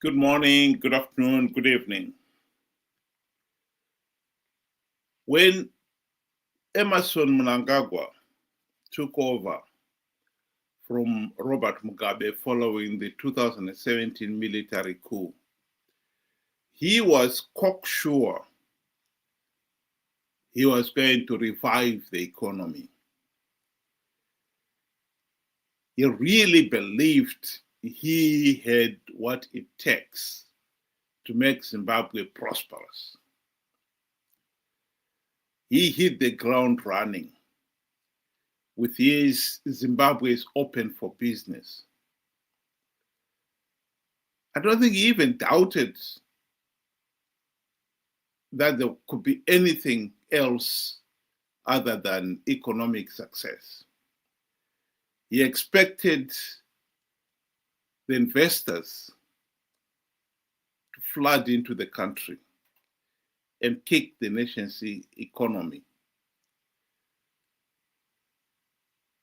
Good morning, good afternoon, good evening. When Emerson Mnangagwa took over from Robert Mugabe following the 2017 military coup, he was cocksure he was going to revive the economy. He really believed he had what it takes to make Zimbabwe prosperous. He hit the ground running with his Zimbabwe open for business. I don't think he even doubted that there could be anything else other than economic success. He expected the investors to flood into the country and kick the nation's economy.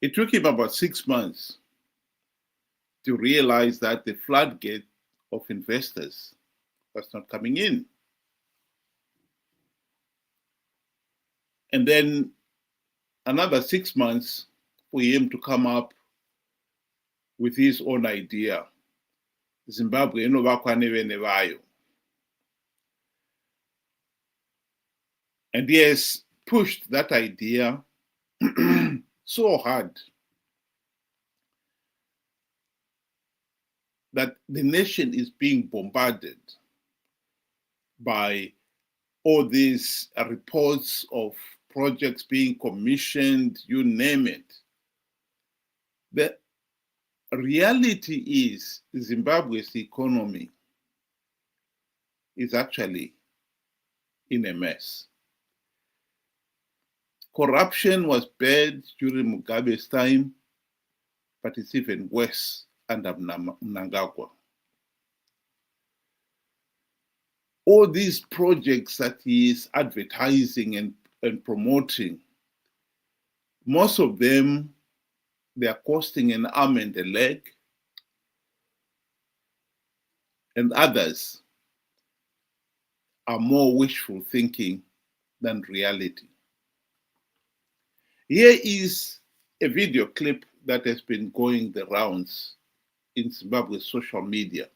It took him about 6 months to realize that the floodgate of investors was not coming in. And then another 6 months for him to come up with his own idea. Zimbabwe inovakwa nevene vayo. And he has pushed that idea so hard that the nation is being bombarded by all these reports of projects being commissioned, you name it. The reality is Zimbabwe's economy is actually in a mess. Corruption was bad during Mugabe's time, but it's even worse under Mnangagwa. All these projects that he is advertising and promoting, most of them, they are costing an arm and a leg, and others are more wishful thinking than reality. Here is a video clip that has been going the rounds in Zimbabwe's social media,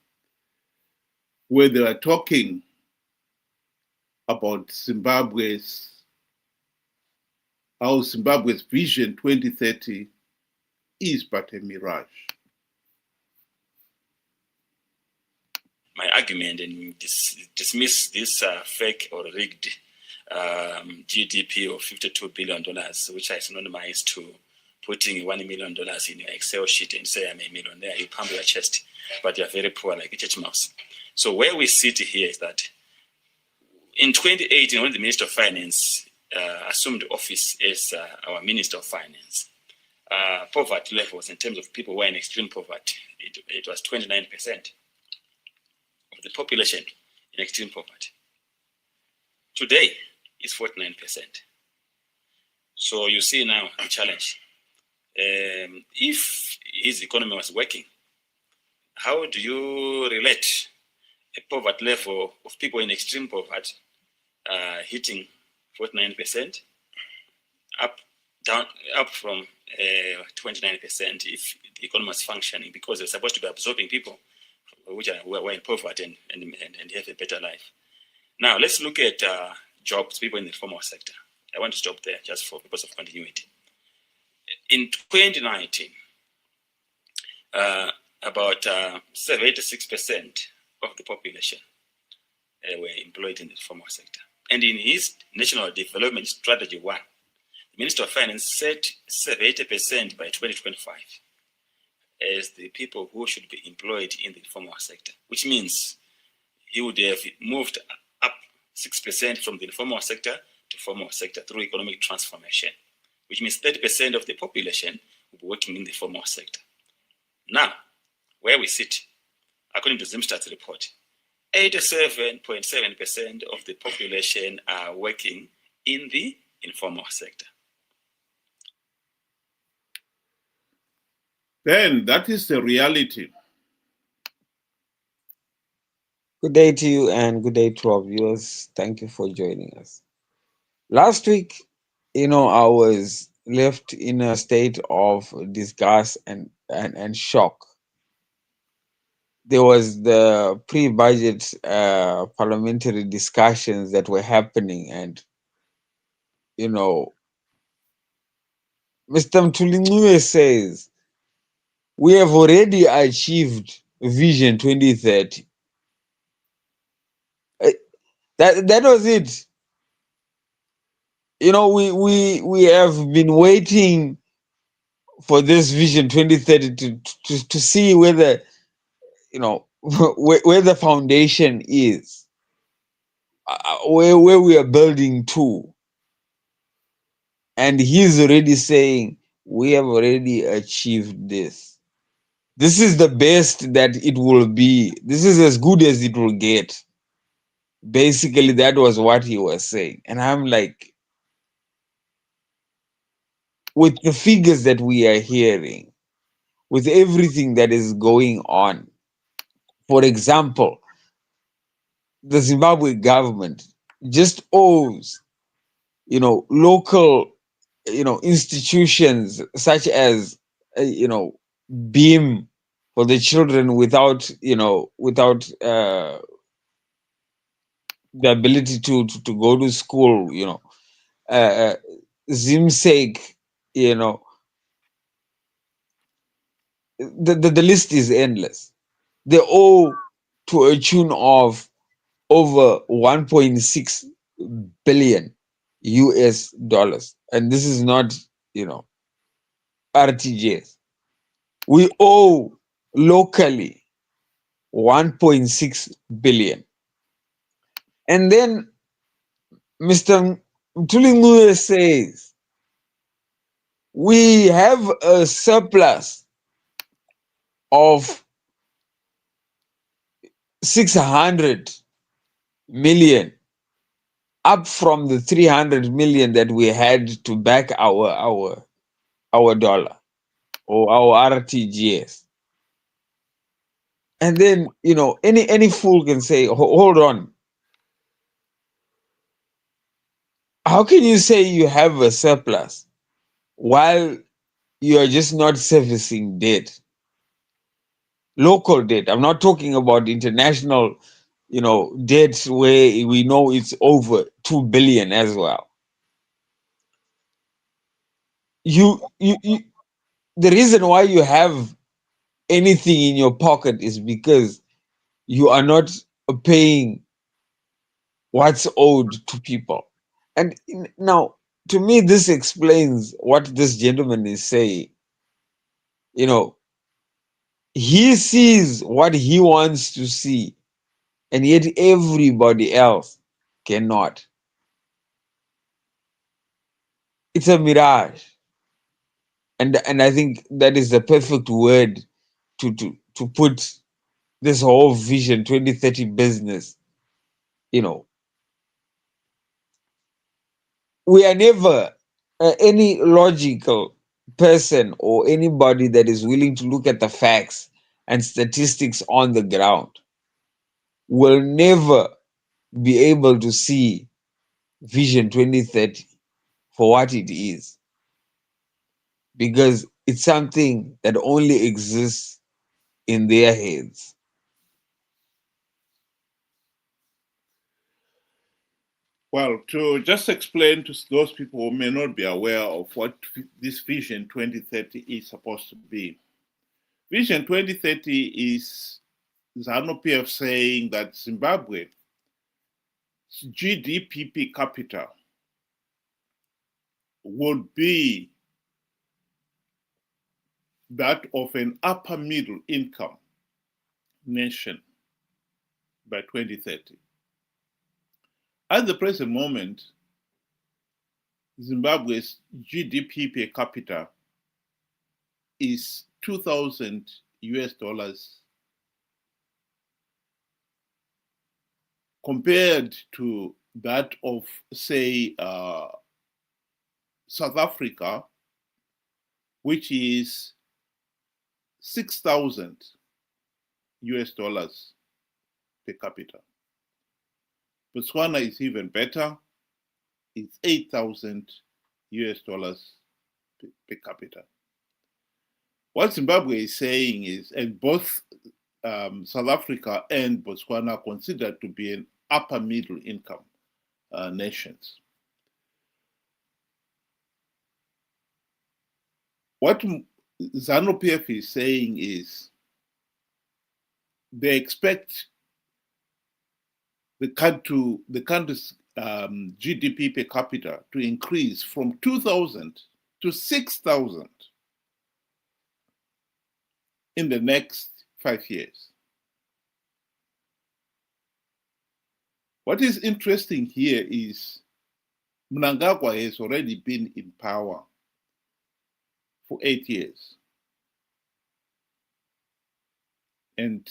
where they are talking about how Zimbabwe's Vision 2030 is but a mirage. My argument and dismiss this fake or rigged GDP of $52 billion, which I synonymize to putting $1 million in your Excel sheet and say I'm a millionaire. You pump your chest, but you're very poor like a church mouse. So where we sit here is that in 2018, when the Minister of Finance assumed office as our Minister of Finance, poverty levels in terms of people who are in extreme poverty, it was 29% of the population in extreme poverty. Today, it's 49%. So you see now the challenge. If his economy was working, how do you relate a poverty level of people in extreme poverty hitting 49% up from 29% if the economy was functioning, because they're supposed to be absorbing people who are in poverty and have a better life. Now, let's look at jobs, people in the informal sector. I want to stop there just for purpose of continuity. In 2019, about 76% of the population were employed in the informal sector. And in his National Development Strategy 1, the Minister of Finance set 70% by 2025 as the people who should be employed in the informal sector, which means he would have moved up 6% from the informal sector to formal sector through economic transformation, which means 30% of the population will be working in the formal sector. Now, where we sit, according to Zimstad's report, 87.7% of the population are working in the informal sector. Then that is the reality. Good day to you and good day to our viewers. Thank you for joining us. Last week, I was left in a state of disgust and shock. There was the pre-budget parliamentary discussions that were happening, and you know, Mr. Mtulingiwe says we have already achieved Vision 2030. Eh, That was it. We have been waiting for this Vision 2030 to see whether where the foundation is, where we are building to, and he's already saying we have already achieved this. This is the best that it will be. This is as good as it will get. Basically, that was what he was saying, and I'm like, with the figures that we are hearing, with everything that is going on. For example, the Zimbabwe government just owes, local, institutions such as, Beam for the children without the ability to go to school, uh, uh, Zimseg, you know, the list is endless. They owe to a tune of over 1.6 billion US dollars. And this is not, you know, RTGS. We owe locally 1.6 billion. And then Mr. Mtulingue says we have a surplus of 600 million, up from the 300 million that we had to back our dollar or our RTGS. And then, any fool can say, Hold on, how can you say you have a surplus while you are just not servicing debt, local debt? I'm not talking about international, debt where we know it's over 2 billion as well. You the reason why you have anything in your pocket is because you are not paying what's owed to people. And now, to me, this explains what this gentleman is saying. You know, he sees what he wants to see, and yet everybody else cannot. It's a mirage. And I think that is the perfect word to put this whole Vision 2030 business. You know, we are never, any logical person or anybody that is willing to look at the facts and statistics on the ground will never be able to see Vision 2030 for what it is, because it's something that only exists in their heads. Well, to just explain to those people who may not be aware of what this Vision 2030 is supposed to be. Vision 2030 is Zanu PF saying that Zimbabwe's GDP per capita would be that of an upper middle income nation by 2030. At the present moment, Zimbabwe's GDP per capita is 2,000 US dollars compared to that of, say, South Africa, which is 6,000 US dollars per capita. Botswana is even better. It's 8,000 US dollars per capita. What Zimbabwe is saying is, and both South Africa and Botswana are considered to be an upper middle income nations. What Zanu PF is saying is they expect the country's GDP per capita to increase from 2,000 to 6,000 in the next 5 years. What is interesting here is Mnangagwa has already been in power for 8 years. And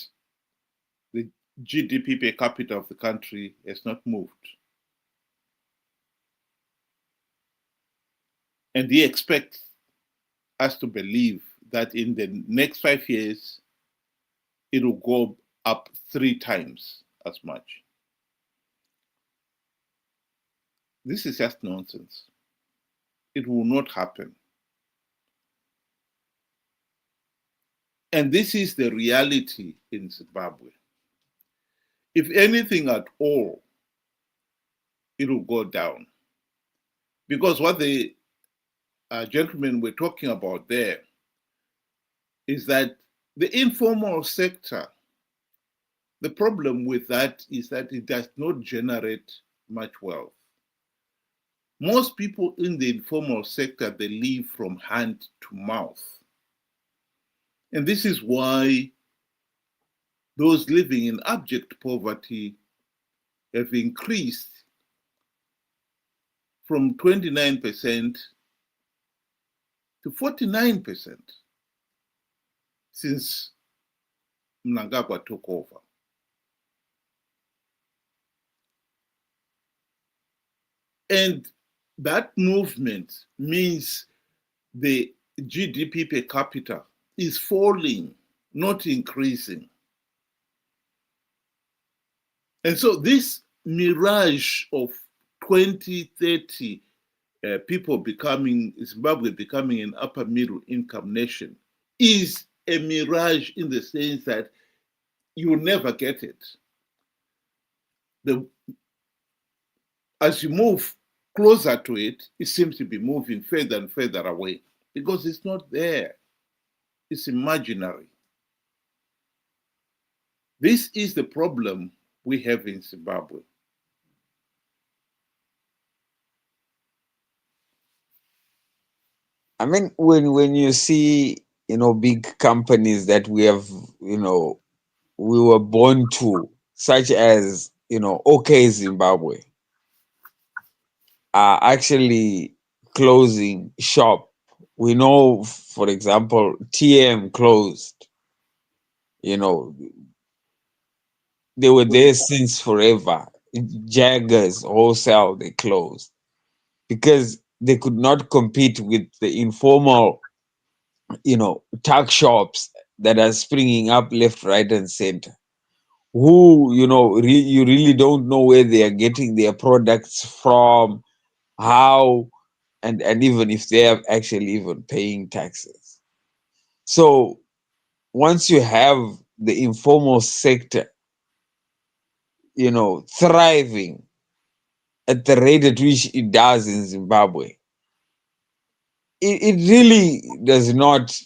the GDP per capita of the country has not moved. And he expects us to believe that in the next 5 years, it will go up 3 times as much. This is just nonsense. It will not happen. And this is the reality in Zimbabwe. If anything at all, it will go down. Because what the gentlemen were talking about there is that the informal sector, the problem with that is that it does not generate much wealth. Most people in the informal sector, they live from hand to mouth. And this is why those living in abject poverty have increased from 29% to 49% since Mnangagwa took over. And that movement means the GDP per capita is falling, not increasing. And so this mirage of 2030 Zimbabwe becoming an upper middle income nation is a mirage in the sense that you will never get it. As you move closer to it, it seems to be moving further and further away because it's not there. It's imaginary. This is the problem we have in Zimbabwe. I mean, when you see, big companies that we have, we were born to, such as, OK Zimbabwe, are actually closing shop. We know, for example, TM closed. They were there since forever. Jaggers wholesale, they closed because they could not compete with the informal, tuck shops that are springing up left, right, and center. Who, you really don't know where they are getting their products from, how, and even if they are actually even paying taxes. So once you have the informal sector, thriving at the rate at which it does in Zimbabwe, it really does not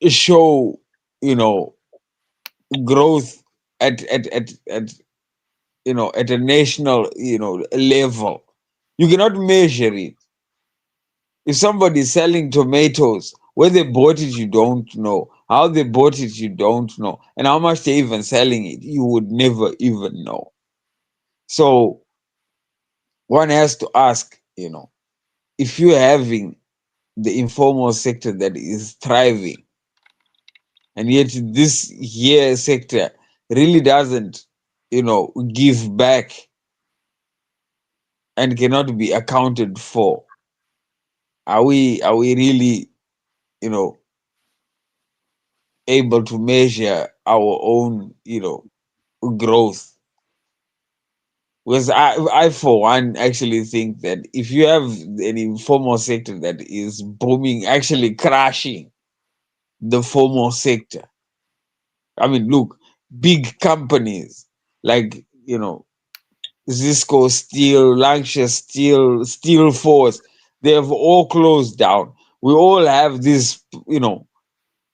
show, growth at a national, level. You cannot measure it. If somebody is selling tomatoes, where they bought it, you don't know. How they bought it, you don't know. And how much they're even selling it, you would never even know. So one has to ask, if you're having the informal sector that is thriving, and yet this here sector really doesn't, give back and cannot be accounted for, are we really, able to measure our own, growth. Because I for one actually think that if you have an informal sector that is booming, actually crashing the formal sector. I mean, look, big companies like, Cisco Steel, Lancashire Steel, Steel Force, they have all closed down. We all have these,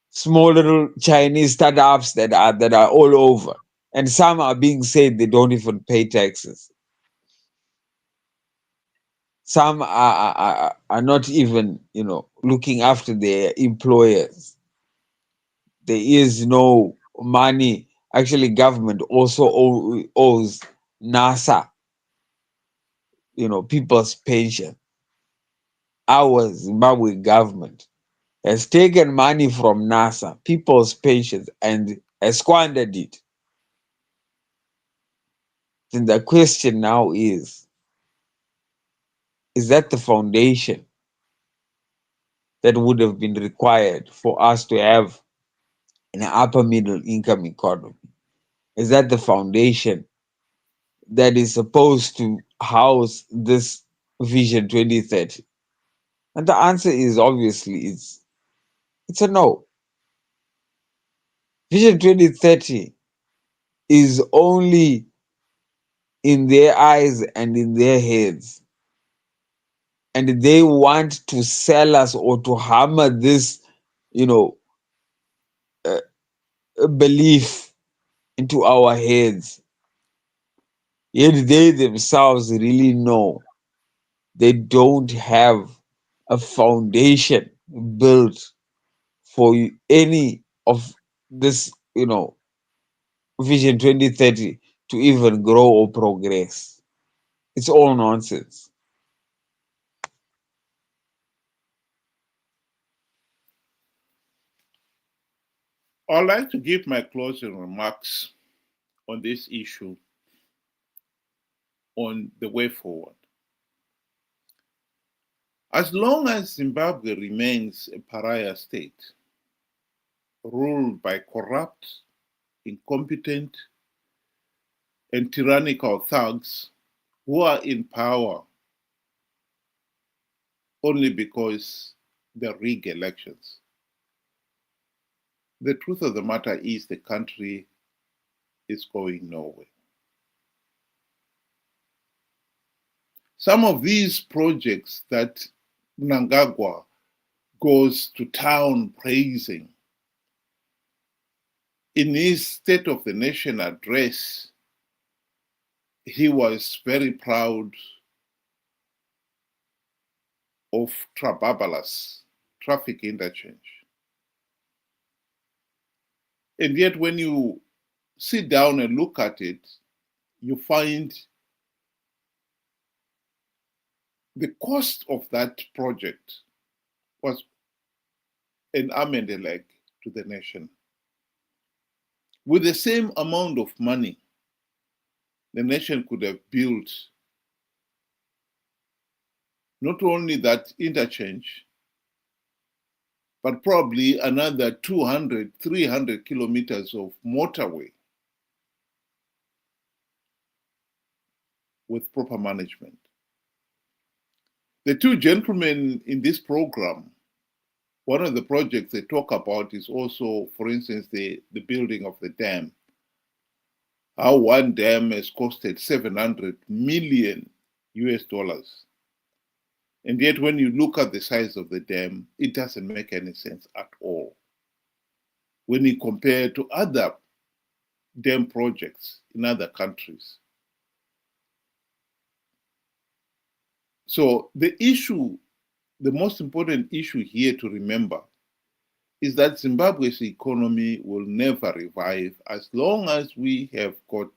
small little Chinese startups that are all over. And some are being said they don't even pay taxes. Some are not even, looking after their employers. There is no money. Actually, government also owes NASA, people's pension. Our Zimbabwe government has taken money from NASA, people's pensions, and has squandered it. Then the question now is that the foundation that would have been required for us to have an upper middle income economy? Is that the foundation that is supposed to house this Vision 2030? And the answer is obviously it's a no. Vision 2030 is only in their eyes and in their heads. And they want to sell us or to hammer this, you know, uh, belief into our heads. Yet they themselves really know they don't have a foundation built for any of this, Vision 2030 to even grow or progress. It's all nonsense. I'd like to give my closing remarks on this issue on the way forward. As long as Zimbabwe remains a pariah state, ruled by corrupt, incompetent, and tyrannical thugs who are in power only because they rig elections, the truth of the matter is the country is going nowhere. Some of these projects that Mnangagwa goes to town praising, in his State of the Nation address, he was very proud of Trababalas, traffic interchange. And yet when you sit down and look at it, you find the cost of that project was an arm and a leg to the nation. With the same amount of money, the nation could have built not only that interchange, but probably another 200, 300 kilometers of motorway with proper management. The two gentlemen in this program, one of the projects they talk about is also, for instance, the building of the dam. How one dam has costed 700 million US dollars. And yet when you look at the size of the dam, it doesn't make any sense at all. When you compare to other dam projects in other countries. So the most important issue here to remember is that Zimbabwe's economy will never revive as long as we have got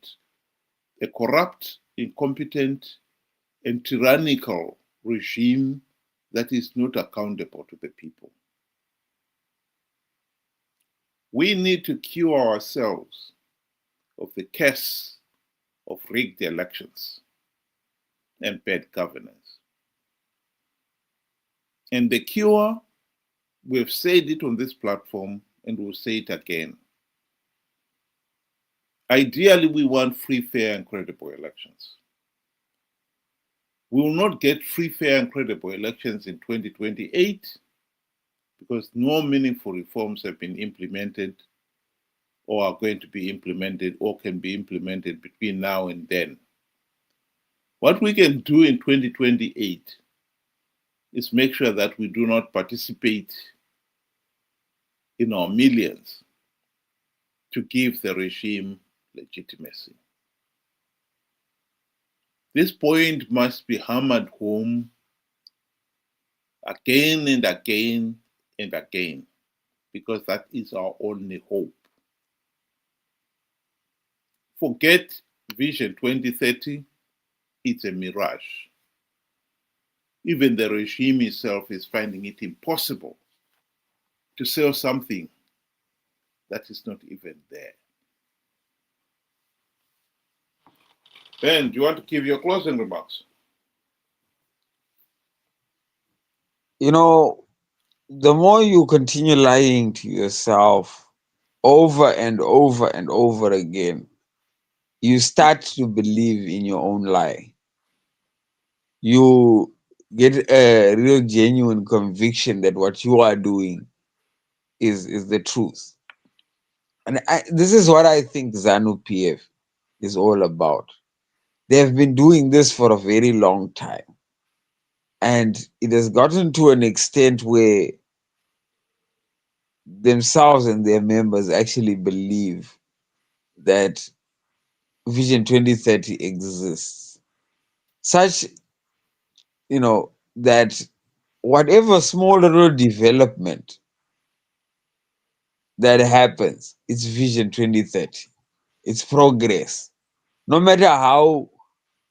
a corrupt, incompetent, and tyrannical regime that is not accountable to the people. We need to cure ourselves of the curse of rigged elections and bad governance. And the cure, we've said it on this platform and we'll say it again. Ideally, we want free, fair, and credible elections. We will not get free, fair, and credible elections in 2028 because no meaningful reforms have been implemented or are going to be implemented or can be implemented between now and then. What we can do in 2028 is make sure that we do not participate in our millions to give the regime legitimacy. This point must be hammered home again and again and again, because that is our only hope. Forget Vision 2030, it's a mirage. Even the regime itself is finding it impossible to sell something that is not even there. Ben, do you want to give your closing remarks? You know, the more you continue lying to yourself over and over and over again, you start to believe in your own lie. You get a real genuine conviction that what you are doing is the truth. And this is what I think Zanu PF is all about. They have been doing this for a very long time. And it has gotten to an extent where themselves and their members actually believe that Vision 2030 exists. Such, that whatever small little development that happens, it's Vision 2030. It's progress. No matter how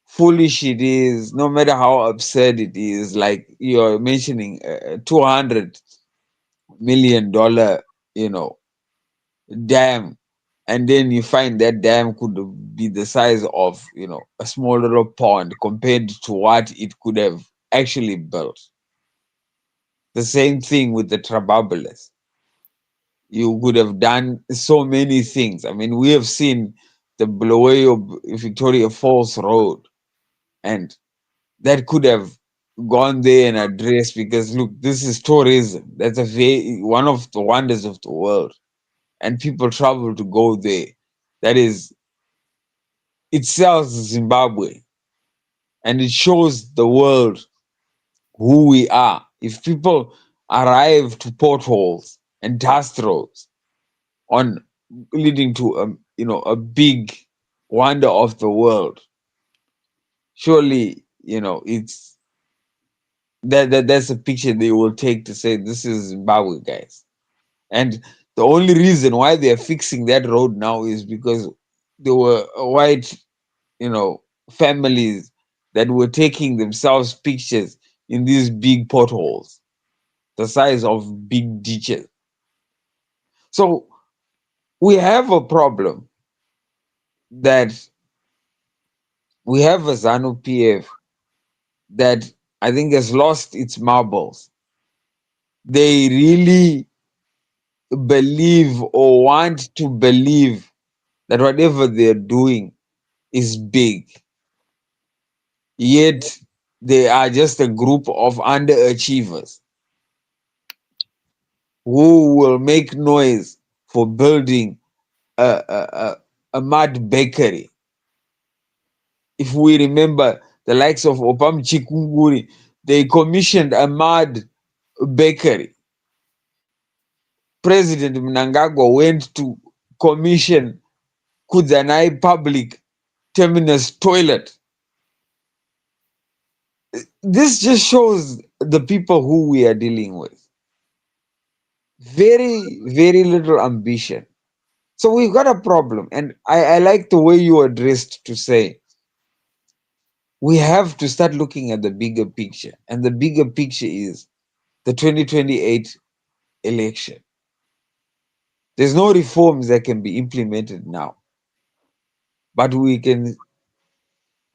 foolish it is, no matter how absurd it is, like you're mentioning $200 million, you know, dam, and then you find that dam could be the size of, a small little pond compared to what it could have actually built. The same thing with the Trababulas. You could have done so many things. I mean, we have seen the Bulawayo Victoria Falls Road, and that could have gone there and addressed, because look, this is tourism. That's one of the wonders of the world, and people travel to go there. That is, it sells Zimbabwe, and it shows the world who we are. If people arrive to potholes and dust roads on leading to a big wonder of the world, surely it's that's a picture they will take to say this is Zimbabwe, guys. And the only reason why they're fixing that road now is because there were white families that were taking themselves pictures in these big potholes the size of big ditches. So we have a problem that we have a Zanu PF that I think has lost its marbles. They really believe or want to believe that whatever they're doing is big, yet they are just a group of underachievers who will make noise for building a mud bakery. If we remember the likes of Opam Chikunguri, they commissioned a mud bakery. President Mnangagwa went to commission Kudzanai Public Terminus toilet. This just shows the people who we are dealing with. Very, very little ambition. So we've got a problem. And I like the way you addressed to say we have to start looking at the bigger picture. And the bigger picture is the 2028 election. There's no reforms that can be implemented now, but we can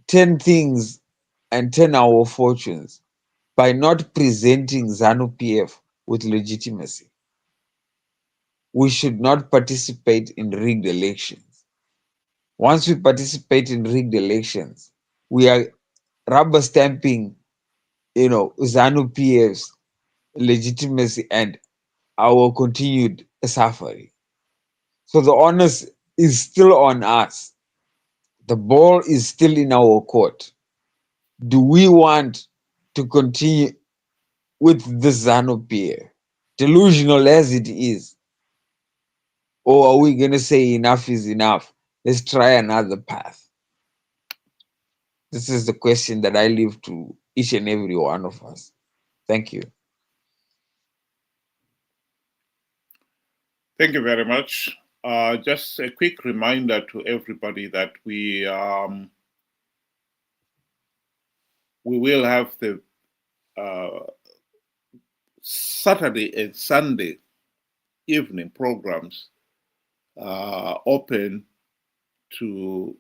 turn things and turn our fortunes by not presenting ZANU PF with legitimacy. We should not participate in rigged elections. Once we participate in rigged elections, we are rubber stamping, Zanu PF's legitimacy and our continued suffering. So the onus is still on us. The ball is still in our court. Do we want to continue with the Zanu PF, delusional as it is? Or are we going to say enough is enough? Let's try another path. This is the question that I leave to each and every one of us. Thank you. Thank you very much. Just a quick reminder to everybody that we will have the Saturday and Sunday evening programs open to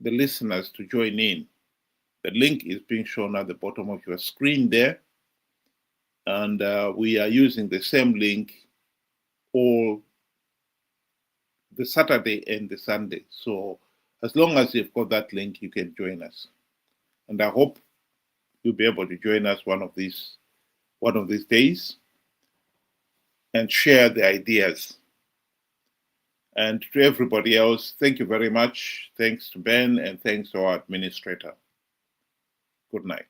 the listeners to join in. The link is being shown at the bottom of your screen there. And we are using the same link all the Saturday and the Sunday. So as long as you've got that link, you can join us. And I hope you'll be able to join us one of these days and share the ideas. And to everybody else, thank you very much. Thanks to Ben and thanks to our administrator. Good night.